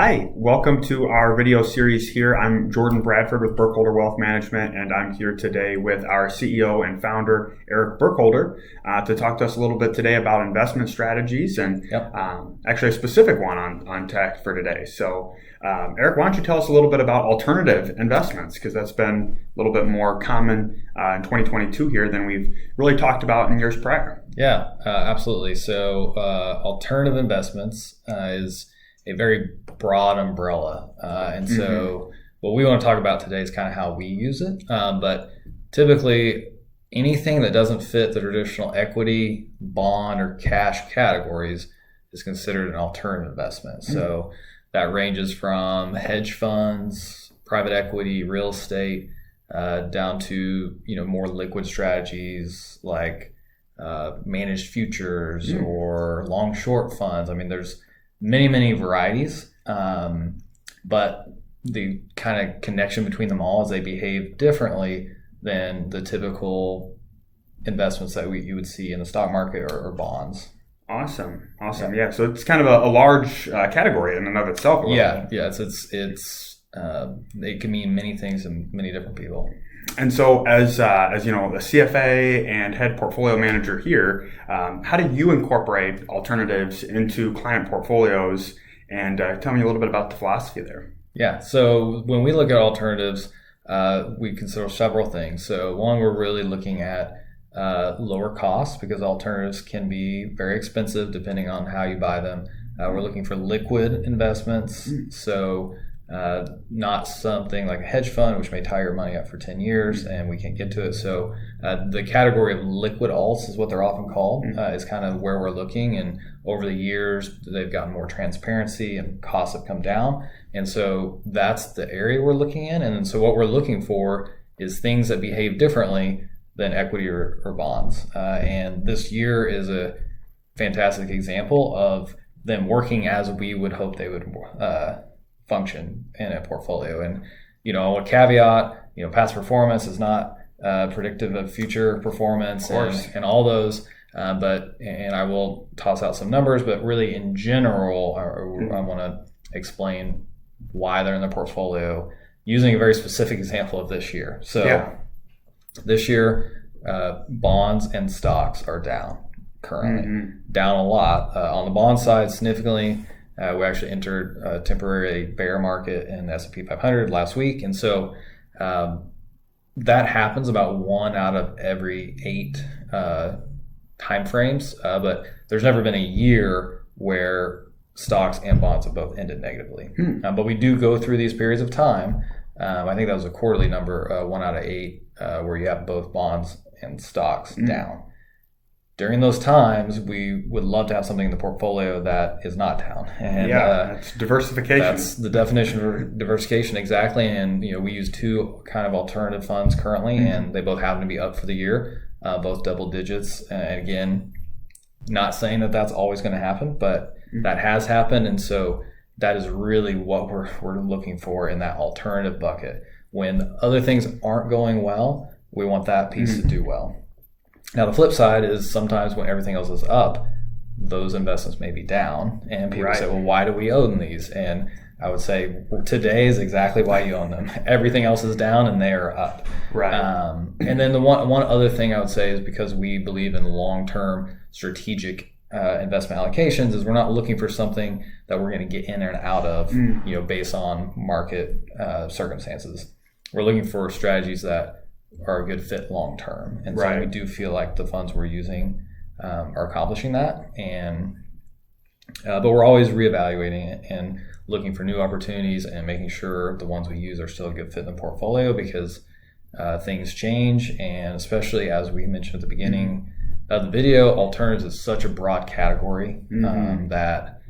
Hi, welcome to our video series here. I'm Jordan Bradford with Burkholder Wealth Management, and I'm here today with our CEO and founder, Eric Burkholder, to talk to us a little bit today about investment strategies and actually a specific one on tech for today. So, Eric, why don't you tell us a little bit about alternative investments, because that's been a little bit more common in 2022 here than we've really talked about in years prior. Yeah, absolutely. So alternative investments is a very broad umbrella. And so what we want to talk about today is kind of how we use it. But typically anything that doesn't fit the traditional equity, bond, or cash categories is considered an alternative investment. So that ranges from hedge funds, private equity, real estate, down to more liquid strategies like managed futures or long short funds. I mean, there's many varieties, but the kind of connection between them all is they behave differently than the typical investments that you would see in the stock market or bonds. Awesome. Yeah. So it's kind of a large category in and of itself. Yeah. It's it can mean many things to many different people. And so as you know, the CFA and head portfolio manager here, how do you incorporate alternatives into client portfolios? And tell me a little bit about the philosophy there. Yeah. So when we look at alternatives, we consider several things. So one, we're really looking at lower costs, because alternatives can be very expensive depending on how you buy them. We're looking for liquid investments. So not something like a hedge fund, which may tie your money up for 10 years and we can't get to it. So the category of liquid alts is what they're often called, is kind of where we're looking. And over the years, they've gotten more transparency and costs have come down. And so that's the area we're looking in. And so what we're looking for is things that behave differently than equity or bonds. And this year is a fantastic example of them working as we would hope they would function in a portfolio. And a caveat, past performance is not predictive of future performance and all those, but I will toss out some numbers, but really in general I want to explain why they're in the portfolio using a very specific example of this year. So this year bonds and stocks are down currently, down a lot. On the bond side, significantly. We actually entered a temporary bear market in the S&P 500 last week. And so that happens about 1 out of every 8 time frames. But there's never been a year where stocks and bonds have both ended negatively. But we do go through these periods of time. I think that was a quarterly number, 1 out of 8, where you have both bonds and stocks down. During those times, we would love to have something in the portfolio that is not down. And that's diversification. That's the definition of diversification, exactly. And we use 2 kind of alternative funds currently, and they both happen to be up for the year, both double digits. And again, not saying that that's always going to happen, but that has happened. And so that is really what we're looking for in that alternative bucket. When other things aren't going well, we want that piece to do well. Now, the flip side is sometimes when everything else is up, those investments may be down. And people say, well, why do we own these? And I would say, well, today is exactly why you own them. Everything else is down and they are up. And then the one other thing I would say is, because we believe in long-term strategic investment allocations, is we're not looking for something that we're going to get in and out of, based on market circumstances. We're looking for strategies that are a good fit long term, and so we do feel like the funds we're using are accomplishing that. And but we're always reevaluating it and looking for new opportunities and making sure the ones we use are still a good fit in the portfolio, because things change, and especially as we mentioned at the beginning of the video, alternatives is such a broad category that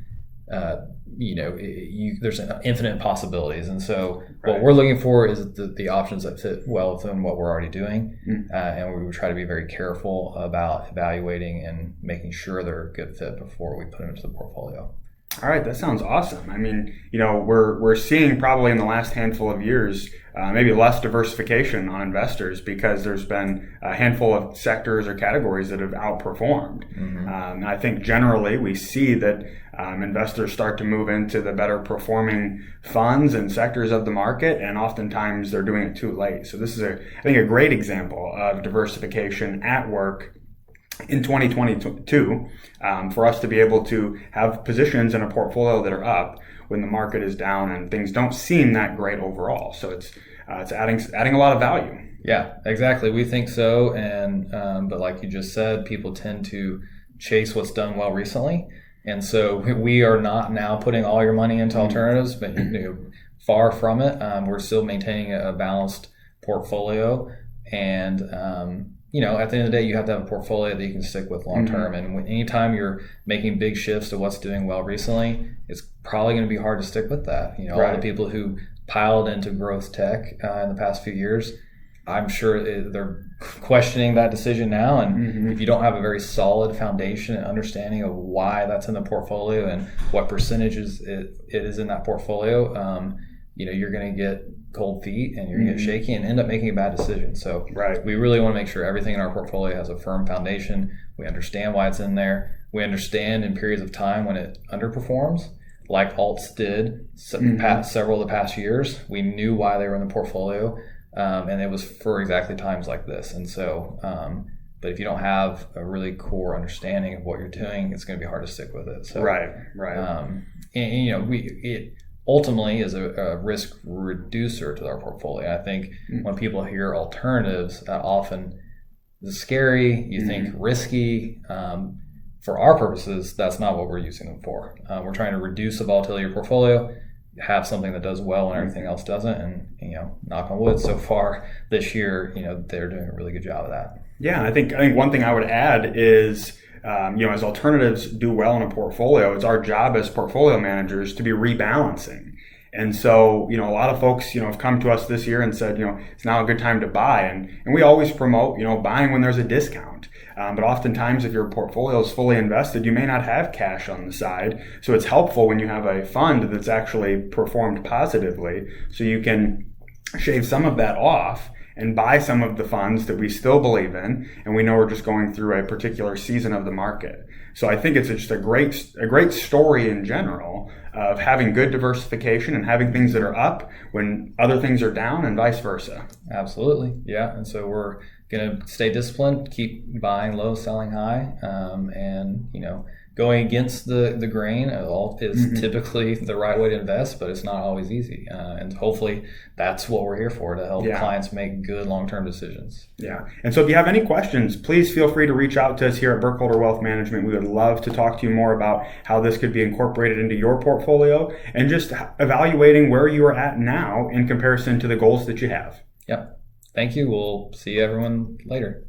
there's infinite possibilities. And so what we're looking for is the options that fit well within what we're already doing. And we would try to be very careful about evaluating and making sure they're a good fit before we put them into the portfolio. All right, that sounds awesome. I mean, we're seeing probably in the last handful of years maybe less diversification on investors because there's been a handful of sectors or categories that have outperformed. And I think generally we see that investors start to move into the better performing funds and sectors of the market, and oftentimes they're doing it too late. So this is, I think, a great example of diversification at work in 2022 for us to be able to have positions in a portfolio that are up when the market is down and things don't seem that great overall. So it's adding a lot of value. Yeah, exactly. We think so. And but like you just said, people tend to chase what's done well recently. And so we are not now putting all your money into alternatives, but far from it. We're still maintaining a balanced portfolio. And at the end of the day, you have to have a portfolio that you can stick with long term. And anytime you're making big shifts to what's doing well recently, it's probably going to be hard to stick with that. All the people who piled into growth tech in the past few years, I'm sure they're questioning that decision now. And if you don't have a very solid foundation and understanding of why that's in the portfolio and what percentages it is in that portfolio, you're going to get cold feet and you're going to get shaky and end up making a bad decision. So we really want to make sure everything in our portfolio has a firm foundation. We understand why it's in there. We understand in periods of time when it underperforms, like alts did several of the past years. We knew why they were in the portfolio, and it was for exactly times like this. And so, but if you don't have a really core understanding of what you're doing, it's going to be hard to stick with it. So, it ultimately is a risk reducer to our portfolio. I think when people hear alternatives, often it's scary. You think risky. For our purposes, that's not what we're using them for. We're trying to reduce the volatility of your portfolio, have something that does well when everything else doesn't, and knock on wood, so far this year, they're doing a really good job of that. Yeah, I think one thing I would add is, as alternatives do well in a portfolio, it's our job as portfolio managers to be rebalancing. And so, a lot of folks, have come to us this year and said, it's now a good time to buy. And we always promote, buying when there's a discount. But oftentimes, if your portfolio is fully invested, you may not have cash on the side. So it's helpful when you have a fund that's actually performed positively, so you can shave some of that off and buy some of the funds that we still believe in, and we know we're just going through a particular season of the market. So I think it's just a great story in general of having good diversification and having things that are up when other things are down, and vice versa. Absolutely, yeah. And so we're going to stay disciplined, keep buying low, selling high, and going against the grain is typically the right way to invest, but it's not always easy. And hopefully that's what we're here for, to help clients make good long-term decisions. Yeah. And so if you have any questions, please feel free to reach out to us here at Burkholder Wealth Management. We would love to talk to you more about how this could be incorporated into your portfolio and just evaluating where you are at now in comparison to the goals that you have. Yep. Thank you. We'll see everyone later.